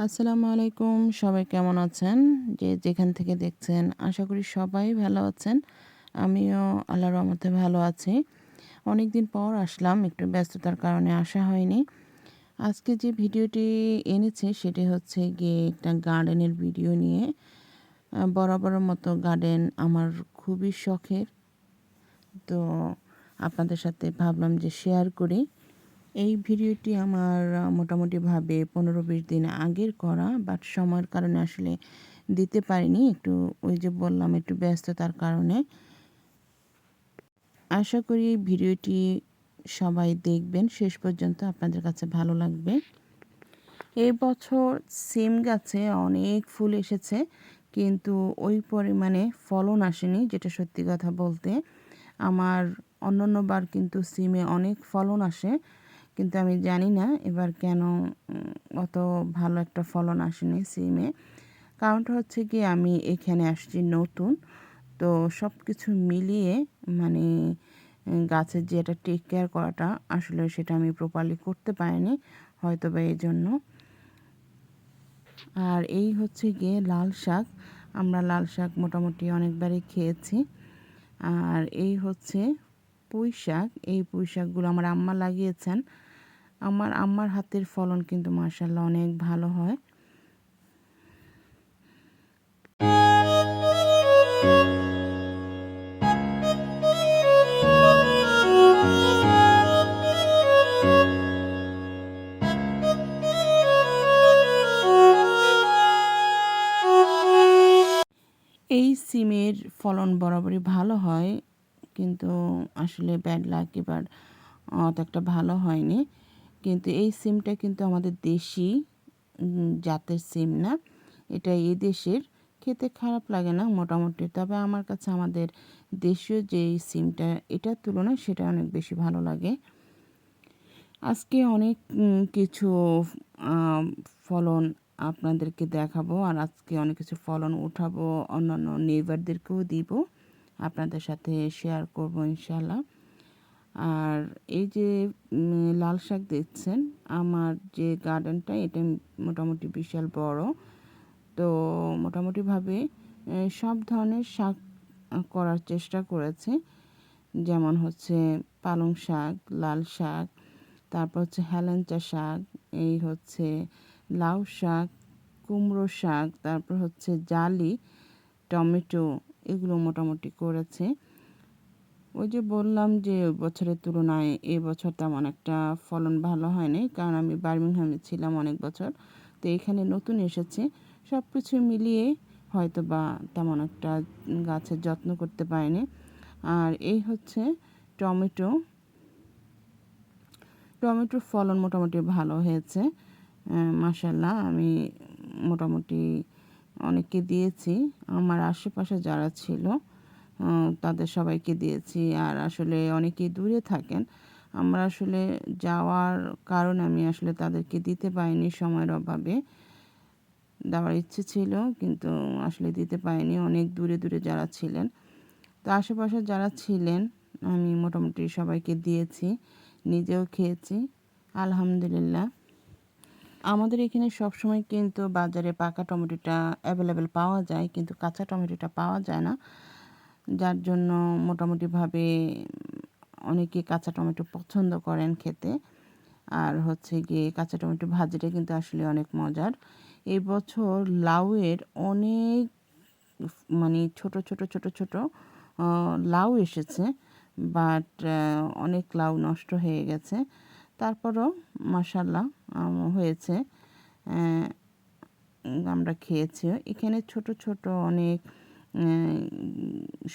আসসালামু আলাইকুম। সবাই কেমন আছেন? যে যেখান থেকে দেখছেন আশা করি সবাই ভালো আছেন। আমিও আল্লাহর রহমতে ভালো আছি। অনেকদিন পর আসলাম, একটু ব্যস্ততার কারণে আসা হয়নি। আজকে যে ভিডিওটি এনেছি সেটি হচ্ছে গিয়ে একটা গার্ডেনের ভিডিও নিয়ে। বরাবরের মতো গার্ডেন আমার খুবই শখের। তো আপনাদের সাথে ভাবলাম যে শেয়ার করি। এই ভিডিওটি আমার মোটামুটিভাবে ১৫-২০ দিন আগের করা, বাট সময়ের কারণে আসলে দিতে পারিনি। একটু ওই যে বললাম একটু ব্যস্ততার কারণে। আশা করি ভিডিওটি সবাই দেখবেন শেষ পর্যন্ত, আপনাদের কাছে ভালো লাগবে। এই বছর সিম গাছে অনেক ফুল এসেছে, কিন্তু ওই পরিমাণে ফলন আসেনি, যেটা সত্যি কথা বলতে। আমার অন্যান্যবার কিন্তু সিমে অনেক ফলন আসে, কিন্তু আমি জানি না এবার কেন অত ভালো একটা ফলন আসেনি সিমে। কারণটা হচ্ছে কি, আমি এখানে আসছি নতুন, তো সব কিছু মিলিয়ে মানে গাছের যে এটা টেক কেয়ার করাটা আসলে সেটা আমি প্রপারলি করতে পারিনি, হয়তো বা এই জন্য। আর এই হচ্ছে গিয়ে লাল শাক। আমরা লাল শাক মোটামুটি অনেকবারই খেয়েছি। আর এই হচ্ছে পুঁই শাক। এই পুঁই শাকগুলো আমার আম্মা লাগিয়েছেন। আমার আম্মার হাতের ফলন কিন্তু মাশাআল্লাহ অনেক ভালো হয়। এই সিমের ফলন বরাবরই ভালো হয়, কিন্তু আসলে ব্যাড লাক এবার অত একটা ভালো হয়নি। কিন্তু এই সিমটা কিন্তু আমাদের দেশি জাতের সিম না, এটা এই দেশের। খেতে খারাপ লাগে না মোটামুটি, তবে আমার কাছে আমাদের দেশীয় যেই সিমটা এটার তুলনায় সেটা অনেক বেশি ভালো লাগে। আজকে অনেক কিছু ফলন আপনাদেরকে দেখাবো, আর আজকে অনেক কিছু ফলন উঠাবো, অন্যান্য নেইবারদেরকেও দিব, আপনাদের সাথে শেয়ার করব ইনশাল্লাহ। আর এই যে লাল শাক দেখছেন, আমার যে গার্ডেনটা এটা মোটামুটি বিশাল বড়। তো মোটামুটিভাবে সব ধরনের শাক করার চেষ্টা করেছি। যেমন হচ্ছে পালং শাক, লাল শাক, তারপর হচ্ছে হেলেঞ্চা শাক, এই হচ্ছে লাউ শাক, কুমড়ো শাক, তারপর হচ্ছে জালি, টমেটো, এগুলো মোটামুটি করেছে। ওই যে বললাম যে বছরের তুলনায় এবছর তেমন একটা ফলন ভালো হয়নি, কারণ আমি বার্মিংহামে ছিলাম অনেক বছর, তো এখানে নতুন এসেছি। সব কিছু মিলিয়ে হয়তো বা তেমন একটা গাছের যত্ন করতে পারিনি। আর এই হচ্ছে টমেটো। টমেটোর ফলন মোটামুটি ভালো হয়েছে, মাশাআল্লাহ। আমি মোটামুটি অনেককে দিয়েছি, আমার আশেপাশে যারা ছিল তাদের সবাইকে দিয়েছি। আর আসলে অনেকেই দূরে থাকেন, আমরা আসলে যাওয়ার কারণে আমি আসলে তাদেরকে দিতে পারিনি, সময়ের অভাবে। দেওয়ার ইচ্ছে ছিল কিন্তু আসলে দিতে পারিনি, অনেক দূরে দূরে যারা ছিলেন। তো আশেপাশে যারা ছিলেন আমি মোটামুটি সবাইকে দিয়েছি, নিজেও খেয়েছি আলহামদুলিল্লাহ। আমাদের এখানে সবসময় কিন্তু বাজারে পাকা টমেটোটা অ্যাভেলেবেল পাওয়া যায়, কিন্তু কাঁচা টমেটোটা পাওয়া যায় না, যার জন্য মোটামুটিভাবে অনেকে কাঁচা টমেটো পছন্দ করেন খেতে। আর হচ্ছে গিয়ে কাঁচা টমেটো ভাজিটা কিন্তু আসলে অনেক মজার। এই বছর লাউয়ের অনেক মানে ছোট ছোট ছোট ছোট লাউ এসেছে, বাট অনেক লাউ নষ্ট হয়ে গেছে। তারপরও মাশাআল্লাহ হয়েছে, আমরা খেয়েছিও। এখানে ছোট ছোট অনেক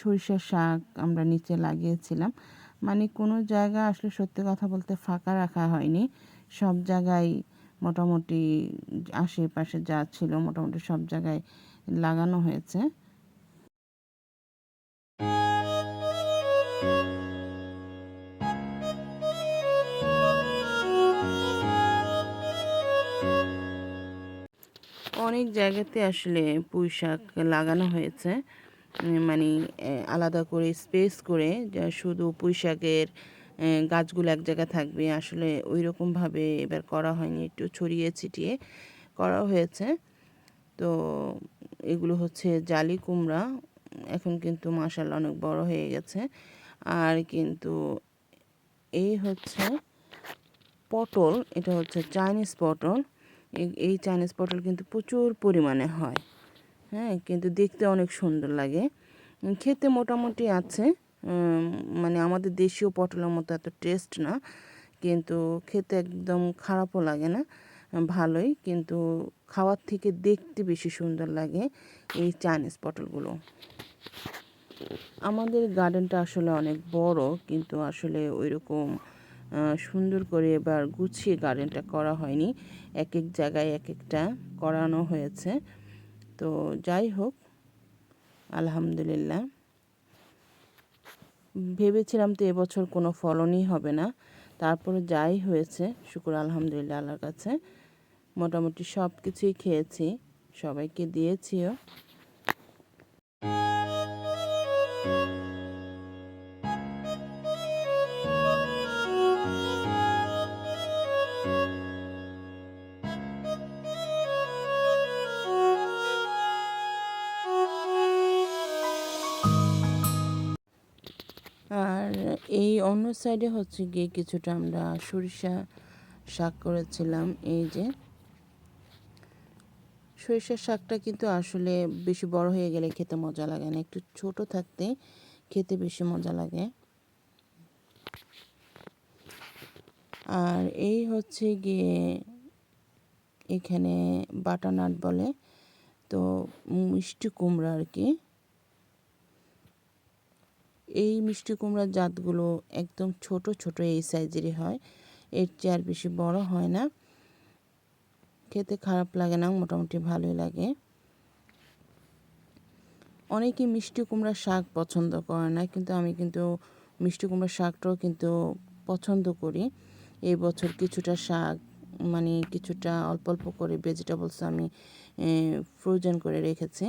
সরিষার শাক আমরা নিচে লাগিয়েছিলাম, মানে কোনো জায়গা আসলে সত্যি কথা বলতে ফাঁকা রাখা হয়নি, সব জায়গায় মোটামুটি আশেপাশে যা ছিল মোটামুটি সব জায়গায় লাগানো হয়েছে। অনেক জায়গাতে আসলে পুঁই শাক লাগানো হয়েছে, মানে আলাদা করে স্পেস করে, যা শুধু পুঁই শাকের গাছগুলো এক জায়গায় থাকবে, আসলে ওই রকমভাবে এবার করা হয়নি, একটু ছড়িয়ে ছিটিয়ে করা হয়েছে। তো এগুলো হচ্ছে জালি কুমড়া, এখন কিন্তু মাশাআল্লাহ অনেক বড় হয়ে গেছে। আর কিন্তু এই হচ্ছে পটল, এটা হচ্ছে চাইনিজ পটল। এই চাইনিজ পটল কিন্তু প্রচুর পরিমাণে হয়, হ্যাঁ, কিন্তু দেখতে অনেক সুন্দর লাগে। খেতে মোটামুটি আছে, মানে আমাদের দেশীয় পটলের মতো এত টেস্ট না, কিন্তু খেতে একদম খারাপও লাগে না, ভালোই। কিন্তু খাওয়ার থেকে দেখতে বেশি সুন্দর লাগে এই চাইনিজ পটলগুলো। আমাদের গার্ডেনটা আসলে অনেক বড়, কিন্তু আসলে ওইরকম সুন্দর করে এবার গুছিয়ে গার্ডেনটা করা হয়নি, এক এক জায়গায় এক একটা করানো হয়েছে। তো যাই হোক, আলহামদুলিল্লাহ। ভেবেছিলাম তো এবছর কোনো ফলনই হবে না, তারপরে যাই হয়েছে শুকর আলহামদুলিল্লাহ আল্লাহর কাছে। মোটামুটি সব কিছুই খেয়েছি, সবাইকে দিয়েছিও। আর এই অন্য সাইডে হচ্ছে গিয়ে কিছুটা আমরা সরিষা শাক করেছিলাম। এই যে সরিষার শাকটা কিন্তু আসলে বেশি বড় হয়ে গেলে খেতে মজা লাগে না, একটু ছোট থাকতে খেতে বেশি মজা লাগে। আর এই হচ্ছে গিয়ে এখানে বাটানাট বলে, তো মিষ্টি কুমড়া আর কি। এই মিষ্টি কুমড়ার জাতগুলো একদম ছোট ছোট এই সাইজেরই হয়, এর চেয়ে আর বেশি বড় হয় না। খেতে খারাপ লাগে না, মোটামুটি ভালোই লাগে। অনেকে মিষ্টি কুমড়ার শাক পছন্দ করে না, কিন্তু আমি কিন্তু মিষ্টি কুমড়ার শাকটাও কিন্তু পছন্দ করি। এই বছর কিছুটা শাক, মানে কিছুটা অল্প অল্প করে ভেজিটেবলস আমি ফ্রোজেন করে রেখেছি।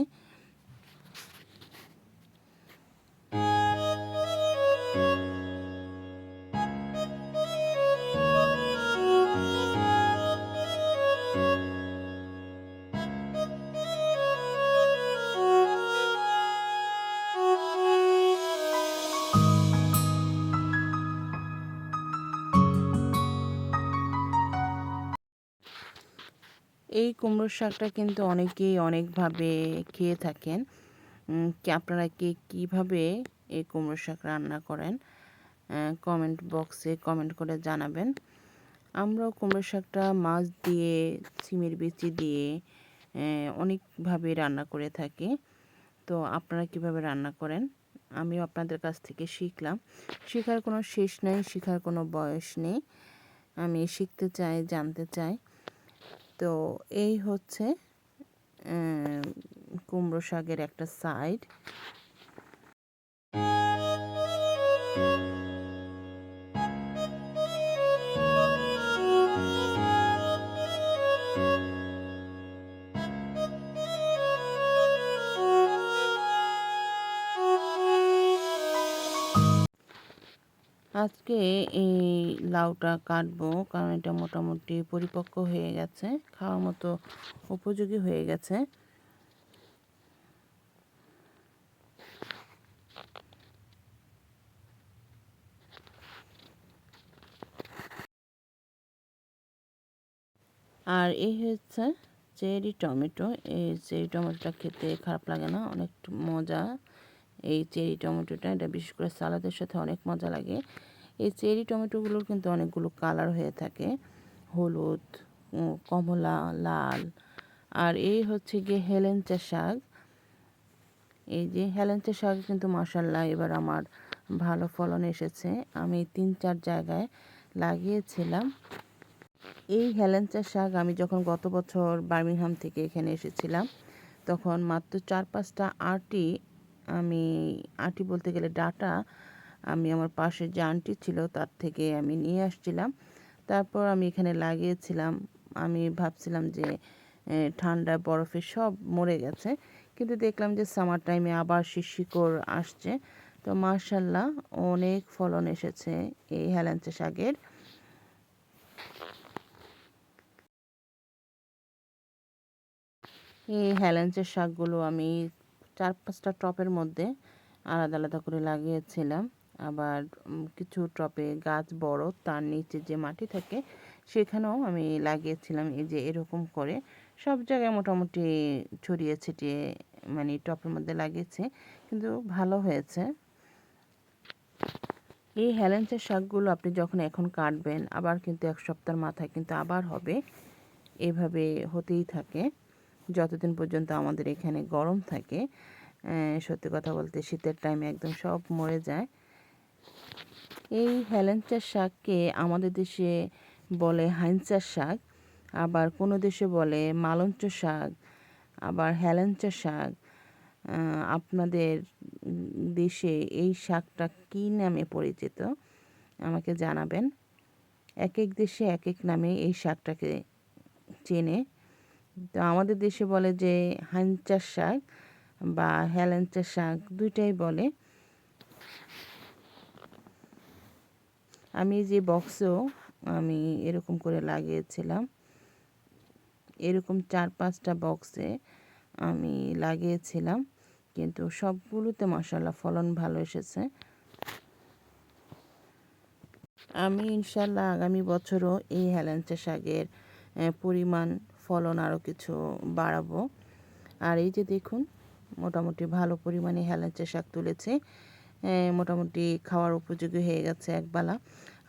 এই কুমড়োর শাকটা কিন্তু অনেকেই অনেকভাবে খেয়ে থাকেন। কি আপনারা কীভাবে এই কুমড়োর শাক রান্না করেন, কমেন্ট বক্সে কমেন্ট করে জানাবেন। আমরাও কুমড়ো শাকটা মাছ দিয়ে, সিমের বিচি দিয়ে অনেকভাবে রান্না করে থাকি। তো আপনারা কিভাবে রান্না করেন আমিও আপনাদের কাছ থেকে শিখলাম। শেখার কোনো শেষ নেই, শেখার কোনো বয়স নেই। আমি শিখতে চাই, জানতে চাই। তো এই হচ্ছে কুমড়ো শাকের একটা সাইড। আজকে এই লাউটা কাটবো, কারণ এটা মোটামুটি পরিপক্ক হয়ে গেছে, খাওয়ার মতো উপযোগী হয়ে গেছে। আর এই হচ্ছে চেরি টমেটো। এই চেরি টমেটোটা খেতে খারাপ লাগে না, অনেক মজা। এই চেরি টমেটোটা, এটা বিশেষ করে সালাদের সাথে অনেক মজা লাগে। এই চেরি টমেটোগুলোর কিন্তু অনেকগুলো কালার হয়ে থাকে, হলুদ, কমলা, লাল। আর এই হচ্ছে গিয়ে হেলেঞ্চা শাক। এই যে হেলেঞ্চা শাক কিন্তু মাশাআল্লাহ এবার আমার ভালো ফলন এসেছে। আমি 3-4 জায়গায় লাগিয়েছিলাম। এই হেলেঞ্চা শাক আমি যখন গত বছর বার্মিংহাম থেকে এখানে এসেছিলাম, তখন মাত্র 4-5টা আটি বলতে গেলে ডাটা, আমি আমার পাশে যে আন্টি ছিল তার থেকে আমি নিয়ে আসছিলাম। তারপর আমি এখানে লাগিয়েছিলাম। আমি ভাবছিলাম যে ঠান্ডায় বরফে সব মরে গেছে, কিন্তু দেখলাম যে সামার টাইমে আবার শিকড় আসছে। তো মাশাআল্লাহ অনেক ফলন এসেছে এই হেলেঞ্চা শাকের। এই হেলেঞ্চের শাকগুলো আমি 4-5টা টবের মধ্যে আলাদা আলাদা করে লাগিয়েছিলাম। আবার কিছু টবে গাছ বড়, তার নিচে যে মাটি থাকে সেখানেও আমি লাগিয়েছিলাম। এই যে এরকম করে সব জায়গায় মোটামুটি ছড়িয়ে ছিটিয়ে মানে টবের মধ্যে লাগিয়েছি, কিন্তু ভালো হয়েছে। এই হেলেঞ্চের শাকগুলো আপনি যখন এখন কাটবেন, আবার কিন্তু 1 সপ্তাহের মাথায় কিন্তু আবার হবে। এভাবে হতেই থাকে যতদিন পর্যন্ত আমাদের এখানে গরম থাকে। সত্যি কথা বলতে শীতের টাইমে একদম সব মরে যায়। এই হেলেঞ্চার শাককে আমাদের দেশে বলে হাইঞ্চার শাক, আবার কোনো দেশে বলে মালঞ্চ শাক, আবার হেলেঞ্চা শাক। আপনাদের দেশে এই শাকটা কী নামে পরিচিত আমাকে জানাবেন। এক এক দেশে এক এক নামে এই শাকটাকে চেনে। তো আমাদের দেশে বলে যে হাইঞ্চার শাক বা হেলেঞ্চা শাক, দুইটাই বলে। আমি যে বক্সেও আমি এরকম করে লাগিয়েছিলাম, এরকম 4-5টা বক্সে আমি লাগিয়েছিলাম, কিন্তু সবগুলোতে মাশাআল্লাহ ফলন ভালো এসেছে। আমি ইনশাল্লাহ আগামী বছরও এই হেলেঞ্চা শাকের পরিমাণ ফলন আরও কিছু বাড়াবো। আর এই যে দেখুন, মোটামুটি ভালো পরিমাণে হেলেঞ্চা শাক তুলেছে, মোটামুটি খাওয়ার উপযোগী হয়ে গেছে একবেলা।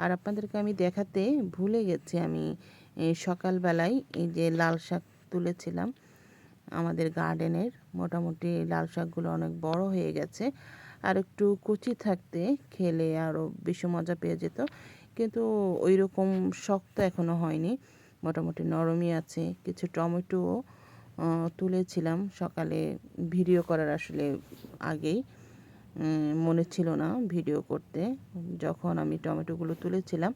আর আপনাদেরকে আমি দেখাতে ভুলে গেছি, আমি সকালবেলায় এই যে লাল শাক তুলেছিলাম আমাদের গার্ডেনের। মোটামুটি লাল শাকগুলো অনেক বড় হয়ে গেছে, আর একটু কচি থাকতে খেলে আরও বেশি মজা পেয়ে যেত, কিন্তু ওই রকম শক্ত এখনও হয়নি, মোটামুটি নরমই আছে। কিছু টমেটোও তুলেছিলাম সকালে, ভিডিও করার আসলে আগেই মনে ছিল না ভিডিও করতে। যখন আমি টমেটোগুলো তুলেছিলাম,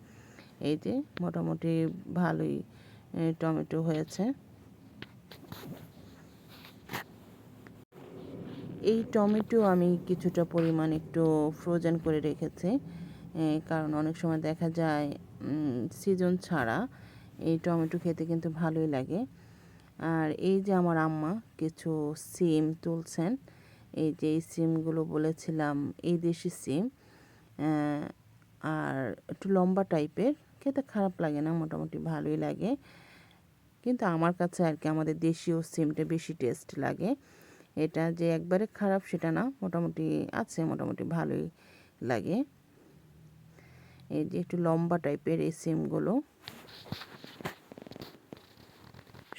এই যে মোটামুটি ভালোই টমেটো হয়েছে। এই টমেটো আমি কিছুটা পরিমাণ একটু ফ্রোজেন করে রেখেছি, কারণ অনেক সময় দেখা যায় সিজন ছাড়া এই টমেটো খেতে কিন্তু ভালোই লাগে। আর এই যে আমার আম্মা কিছু সিম তুলছেন, এই যে এই সিমগুলো বলেছিলাম এই দেশি সিম, আর একটু লম্বা টাইপের, খেতে খারাপ লাগে না, মোটামুটি ভালোই লাগে। কিন্তু আমার কাছে আর কি আমাদের দেশীয় সিমটা বেশি টেস্ট লাগে। এটা যে একবারে খারাপ সেটা না, মোটামুটি আছে, মোটামুটি ভালোই লাগে। এই যে একটু লম্বা টাইপের এই সিমগুলো।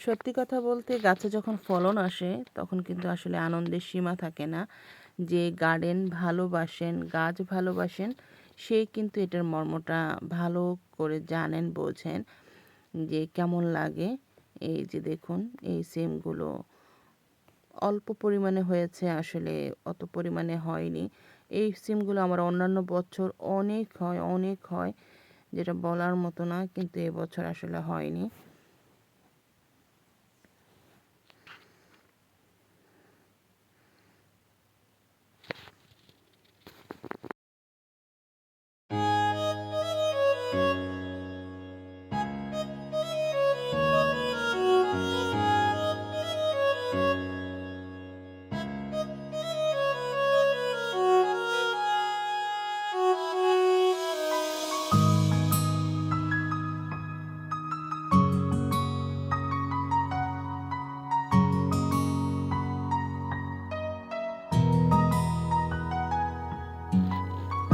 সত্যি কথা বলতে গাছে যখন ফলন আসে তখন কিন্তু আসলে আনন্দের সীমা থাকে না। যে গার্ডেন ভালোবাসেন, গাছ ভালোবাসেন, সে কিন্তু এটার মর্মটা ভালো করে জানেন, বোঝেন যে কেমন লাগে। এই যে দেখুন, এই সিমগুলো অল্প পরিমাণে হয়েছে, আসলে অত পরিমাণে হয়নি। এই সিমগুলো আমার অন্যান্য বছর অনেক হয়, অনেক হয়, যেটা বলার মতো না, কিন্তু এবছর আসলে হয়নি।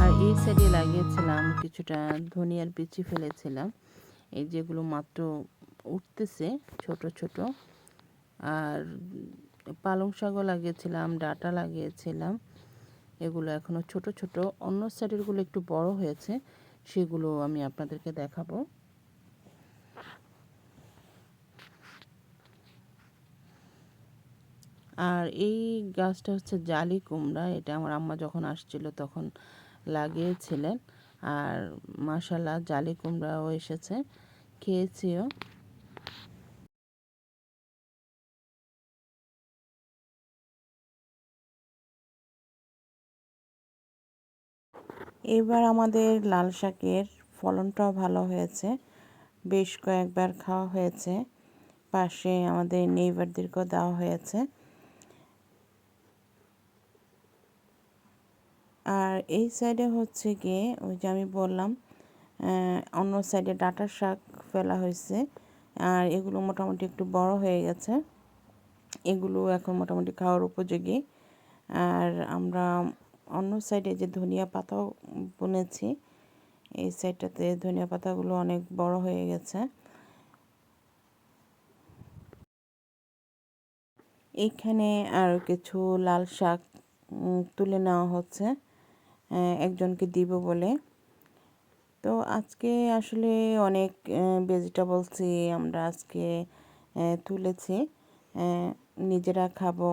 আর এই সাইডে লাগিয়েছিলাম কিছুটা ধনিয়ার বিচি ফেলেছিলাম, এই যেগুলো মাত্র উঠতেছে ছোট ছোট। আর পালং শাকও লাগিয়েছিলাম, ডাঁটা লাগিয়েছিলাম, এগুলো এখনও ছোট ছোট। অন্য সাইডেরগুলো একটু বড় হয়েছে, সেগুলো আমি আপনাদেরকে দেখাবো। আর এই গাছটা হচ্ছে জালি কুমড়া, এটা আমার আম্মা যখন আসছিল তখন লাগিয়েছিলেন। আর মাশাল্লাহ জালি কুমড়াও এসেছে, খেয়েছিও। এবার আমাদের লাল শাকের ফলনটাও ভালো হয়েছে, বেশ কয়েকবার খাওয়া হয়েছে। পাশে আমাদের নেইবারদেরকেও দেওয়া হয়েছে। আর এই সাইডে হচ্ছে গিয়ে ওই যে আমি বললাম অন্য সাইডে ডাঁটার শাক ফেলা হয়েছে, আর এগুলো মোটামুটি একটু বড় হয়ে গেছে, এগুলো এখন মোটামুটি খাওয়ার উপযোগী। আর আমরা অন্য সাইডে যে ধনিয়া পাতাও বুনেছি, এই সাইডটাতে ধনিয়া পাতাগুলো অনেক বড় হয়ে গেছে। এখানে আরও কিছু লাল শাক তুলে নেওয়া হচ্ছে একজনকে দিব বলে। তো আজকে আসলে অনেক ভেজিটেবলসই আমরা আজকে তুলেছি, নিজেরা খাবো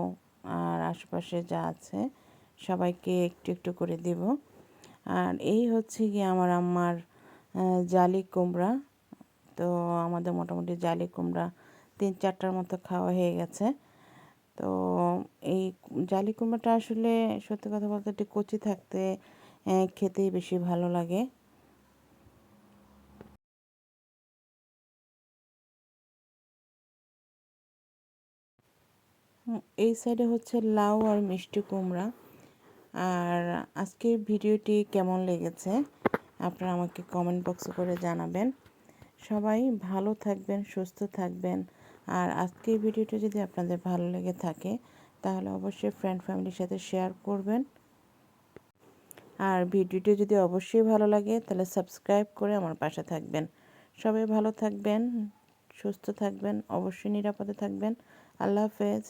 আর আশেপাশে যা আছে সবাইকে একটু একটু করে দেব। আর এই হচ্ছে গিয়ে আমার আম্মার জালি কুমড়া। তো আমাদের মোটামুটি জালি কুমড়া 3-4টার মতো খাওয়া হয়ে গেছে। তো এই জালি কুমড়াটা আসলে সত্যি কথা বলতে একটু কচি থাকতে খেতেই বেশি ভালো লাগে। এই সাইডে হচ্ছে লাউ আর মিষ্টি কুমড়া। আর আজকের ভিডিওটি কেমন লেগেছে আপনারা আমাকে কমেন্ট বক্সে করে জানাবেন। সবাই ভালো থাকবেন, সুস্থ থাকবেন। আর আজকের ভিডিওটি যদি আপনাদের ভালো লেগে থাকে তাহলে অবশ্যই ফ্রেন্ড ফ্যামিলির সাথে শেয়ার করবেন। আর ভিডিওটি যদি অবশ্যই ভালো লাগে তাহলে সাবস্ক্রাইব করে আমার পাশে থাকবেন। সবাই ভালো থাকবেন, সুস্থ থাকবেন, অবশ্যই নিরাপদে থাকবেন। আল্লাহ হাফেজ।